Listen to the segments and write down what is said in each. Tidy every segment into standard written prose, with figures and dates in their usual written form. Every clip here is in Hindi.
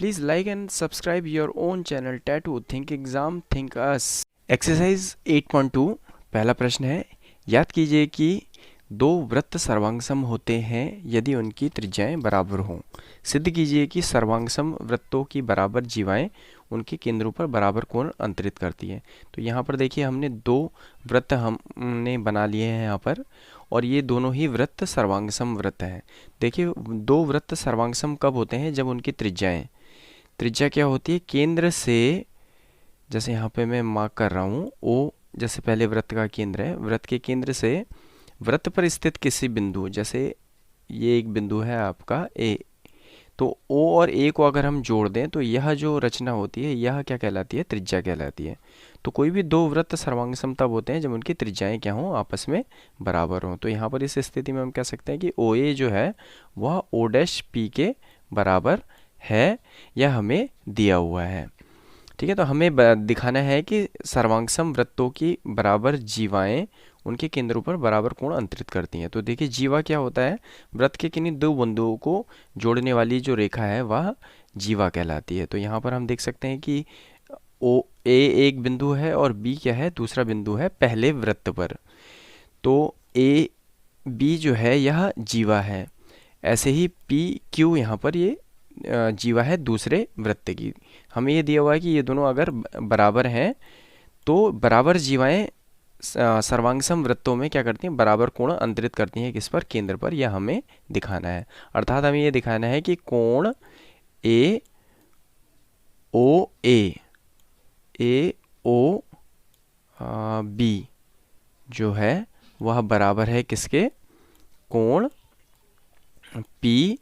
Please like and subscribe your own channel Tattoo Think Exam Think Us। Exercise 8.2 पहला प्रश्न है, याद कीजिए कि दो वृत्त सर्वांगसम होते हैं यदि उनकी त्रिज्याएं बराबर हों। सिद्ध कीजिए कि सर्वांगसम वृत्तों की बराबर जीवाएं उनके केंद्रों पर बराबर कोण अंतरित करती हैं। तो यहाँ पर देखिए हमने दो वृत्त हमने बना लिए हैं यहाँ पर, और ये दोनों ही वृत्त सर्वांगसम वृत्त हैं। देखिए दो वृत्त सर्वांगसम कब होते हैं? जब उनकी त्रिज्या क्या होती है? केंद्र से, जैसे यहाँ पे मैं मार्क कर रहा हूँ ओ, जैसे पहले वृत्त का केंद्र है, वृत्त के केंद्र से वृत्त पर स्थित किसी बिंदु, जैसे ये एक बिंदु है आपका ए, तो ओ और ए को अगर हम जोड़ दें तो यह जो रचना होती है यह क्या कहलाती है? त्रिज्या कहलाती है। तो कोई भी दो वृत्त सर्वांगसम तब होते हैं जब उनकी त्रिज्याएं क्या हों? आपस में बराबर हों। तो यहाँ पर इस स्थिति में हम कह सकते हैं कि ओ ए जो है वह ओ डैश पी के बराबर है, यह हमें दिया हुआ है। ठीक है, तो हमें दिखाना है कि सर्वांगसम वृत्तों की बराबर जीवाएं उनके केंद्रों पर बराबर कोण अंतरित करती हैं। तो देखिए जीवा क्या होता है? वृत्त के किन्हीं दो बिंदुओं को जोड़ने वाली जो रेखा है वह जीवा कहलाती है। तो यहाँ पर हम देख सकते हैं कि ओ ए एक बिंदु है और बी क्या है? दूसरा बिंदु है पहले वृत्त पर। तो ए बी जो है यह जीवा है, ऐसे ही पी क्यू यहाँ पर ये जीवा है दूसरे वृत्त की। हमें ये दिया हुआ है कि ये दोनों अगर बराबर हैं तो बराबर जीवाएं सर्वांगसम वृत्तों में क्या करती हैं? बराबर कोण अंतरित करती हैं। किस पर? केंद्र पर। यह हमें दिखाना है। अर्थात हमें ये दिखाना है कि कोण ए ओ बी जो है वह बराबर है किसके? कोण पी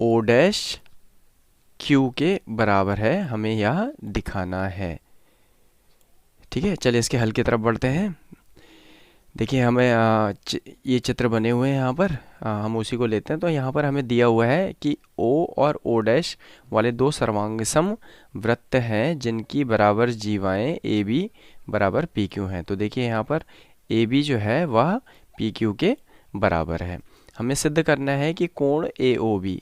ओ डैश क्यू के बराबर है, हमें यह दिखाना है। ठीक है, चलिए इसके हल की तरफ बढ़ते हैं। देखिए हमें ये चित्र बने हुए हैं यहाँ पर, हम उसी को लेते हैं। तो यहाँ पर हमें दिया हुआ है कि O और O डैश वाले दो सर्वांगसम वृत्त हैं जिनकी बराबर जीवाएं AB बराबर PQ हैं। तो देखिए यहाँ पर AB जो है वह PQ के बराबर है। हमें सिद्ध करना है कि कोण AOB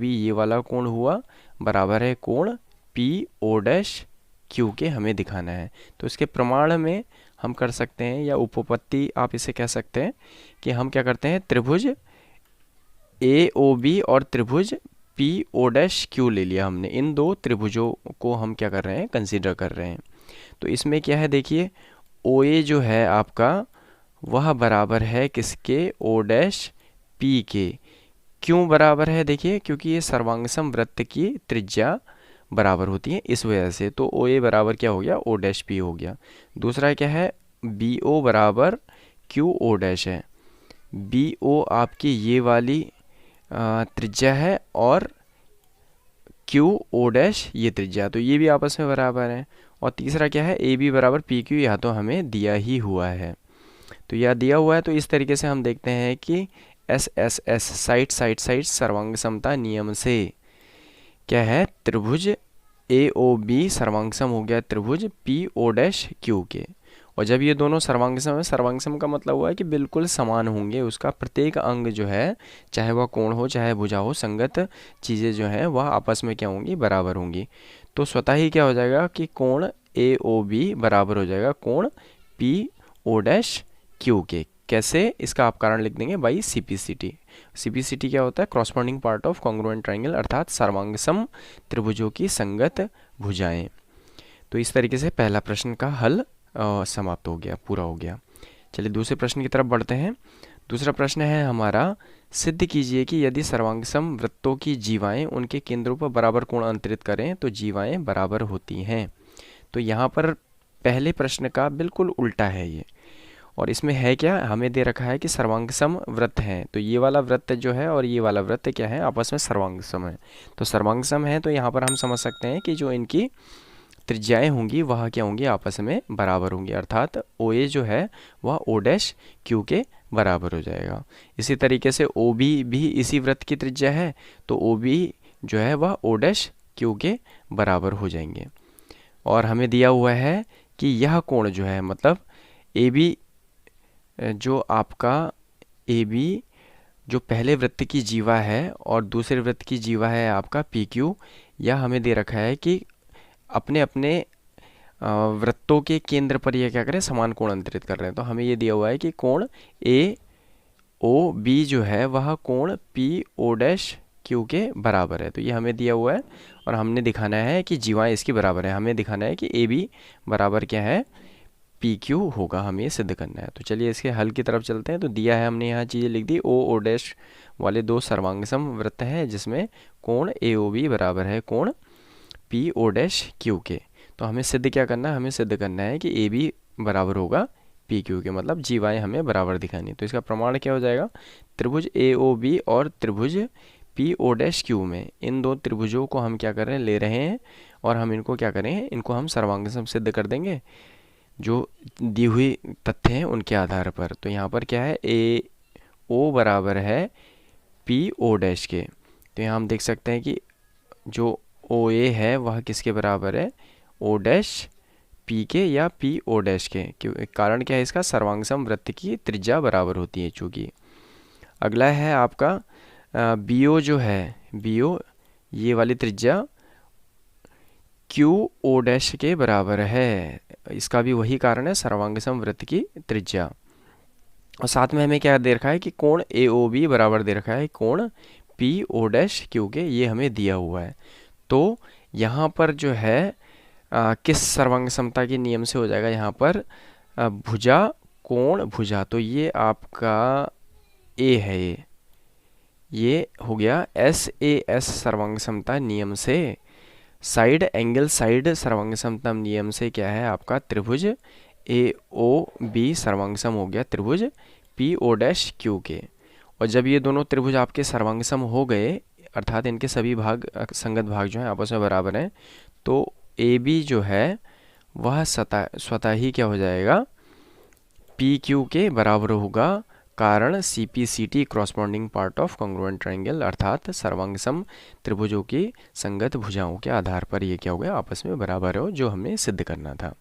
ये वाला कोण हुआ बराबर है कोण PO डैश Q के, हमें दिखाना है। तो इसके प्रमाण में हम कर सकते हैं, या उपपत्ति आप इसे कह सकते हैं, कि हम क्या करते हैं? त्रिभुज AOB और त्रिभुज PO डैश Q ले लिया हमने। इन दो त्रिभुजों को हम क्या कर रहे हैं? कंसीडर कर रहे हैं। तो इसमें क्या है? देखिए OA जो है आपका वह बराबर है किसके? O डैश P के। क्यों बराबर है? देखिए क्योंकि ये सर्वांगसम वृत्त की त्रिज्या बराबर होती है, इस वजह से। तो ओ ए बराबर क्या हो गया? ओ डैश पी हो गया। दूसरा क्या है? बी ओ बराबर क्यू ओ डैश है। बी ओ आपकी ये वाली त्रिज्या है और क्यू ओ डैश ये त्रिज्या, तो ये भी आपस में बराबर है। और तीसरा क्या है? ए बी बराबर पी क्यू, यह तो हमें दिया ही हुआ है। तो यह दिया हुआ है, तो इस तरीके से हम देखते हैं कि एस साइड सर्वांग समता नियम से क्या है? त्रिभुज AOB सर्वांगसम हो गया त्रिभुज PO डैश Q के। और जब ये दोनों सर्वांगसम है, सर्वांगसम का मतलब हुआ है कि बिल्कुल समान होंगे, उसका प्रत्येक अंग जो है, चाहे वह कोण हो चाहे भुजा हो, संगत चीज़ें जो हैं वह आपस में क्या होंगी? बराबर होंगी। तो स्वतः ही क्या हो जाएगा कि कोण AOB बराबर हो जाएगा कोण PO डैश Q के। कैसे? इसका आप कारण लिख देंगे बाई CPCT। CPCT क्या होता है? Corresponding part of congruent triangle, अर्थात सर्वांगसम त्रिभुजों की संगत भुजाएं। तो इस तरीके से पहला प्रश्न का हल समाप्त हो गया, पूरा हो गया। चलिए दूसरे प्रश्न की तरफ बढ़ते हैं। दूसरा प्रश्न है हमारा, सिद्ध कीजिए कि यदि सर्वांगसम वृत्तों की जीवाएं उनके केंद्रों पर बराबर कोण अंतरित करें तो जीवाएं बराबर होती हैं। तो यहाँ पर पहले प्रश्न का बिल्कुल उल्टा है ये, और इसमें है क्या? हमें दे रखा है कि सर्वांगसम वृत्त हैं। तो ये वाला वृत्त जो है और ये वाला वृत्त क्या है? आपस में सर्वांगसम है। तो सर्वांगसम है तो यहाँ पर हम समझ सकते हैं कि जो इनकी त्रिज्याएं होंगी वह क्या होंगी? आपस में बराबर होंगी, अर्थात OA जो है वह O डैश Q के बराबर हो जाएगा। इसी तरीके से OB भी इसी वृत्त की त्रिज्या है, तो OB जो है वह O डैश Q के बराबर हो जाएंगे। और हमें दिया हुआ है कि यह कोण जो है, मतलब AB जो आपका AB जो पहले वृत्त की जीवा है और दूसरे वृत्त की जीवा है आपका पी क्यू, या हमें दे रखा है कि अपने अपने वृत्तों के केंद्र पर ये क्या करें, समान कोण अंतरित कर रहे हैं। तो हमें ये दिया हुआ है कि कोण ए ओ बी जो है वह कोण पी ओ डैश क्यू के बराबर है। तो ये हमें दिया हुआ है और हमने दिखाना है कि जीवाएँ इसकी बराबर है। हमें दिखाना है कि ए बी बराबर क्या है, पी क्यू होगा, हमें ये सिद्ध करना है। तो चलिए इसके हल की तरफ चलते हैं। तो दिया है हमने यहाँ चीज़ें लिख दी, ओ डैश वाले दो सर्वांगसम वृत्त हैं जिसमें कोण ए ओ बी बराबर है कोण पी ओ डैश क्यू के। तो हमें सिद्ध क्या करना है, हमें सिद्ध करना है कि ए बी बराबर होगा पी क्यू के, मतलब जीवाएँ हमें बराबर दिखानी। तो इसका प्रमाण क्या हो जाएगा, त्रिभुज ए ओ बी और त्रिभुज पी ओ डैश क्यू में इन दो त्रिभुजों को हम क्या कर रहे हैं, ले रहे हैं और हम इनको क्या करें, इनको हम सर्वांगसम सिद्ध कर देंगे जो दी हुई तथ्य हैं उनके आधार पर। तो यहाँ पर क्या है, ए ओ बराबर है पी ओ डैश के। तो यहाँ हम देख सकते हैं कि जो ओ ए है वह किसके बराबर है, ओ डैश पी के या पी ओ डैश के। क्यों, कारण क्या है इसका, सर्वांगसम वृत्त की त्रिज्या बराबर होती है चूँकि। अगला है आपका बी ओ जो है, बी ओ ये वाली त्रिज्या क्यू ओ डैश के बराबर है। इसका भी वही कारण है, सर्वांगसम वृत्त की त्रिज्या। और साथ में हमें क्या दे रखा है कि कोण ए ओ बी बराबर दे रखा है कोण पी ओ डैश क्यू के, ये हमें दिया हुआ है। तो यहाँ पर जो है किस सर्वांग समता के नियम से हो जाएगा, यहाँ पर भुजा कोण भुजा। तो ये आपका ए है, ये हो गया एस ए एस सर्वांग समता नियम से। साइड एंगल साइड सर्वांग समता नियम से क्या है आपका त्रिभुज ए ओ बी सर्वांगसम हो गया त्रिभुज पी ओ डैश क्यू के। और जब ये दोनों त्रिभुज आपके सर्वांगसम हो गए, अर्थात इनके सभी भाग संगत भाग जो हैं आपस में बराबर हैं, तो ए बी जो है वह स्वतः ही क्या हो जाएगा, पी क्यू के बराबर होगा। कारण C P C T corresponding part of congruent triangle, अर्थात सर्वांगसम त्रिभुजों की संगत भुजाओं के आधार पर ये क्या हो गया, आपस में बराबर हो, जो हमें सिद्ध करना था।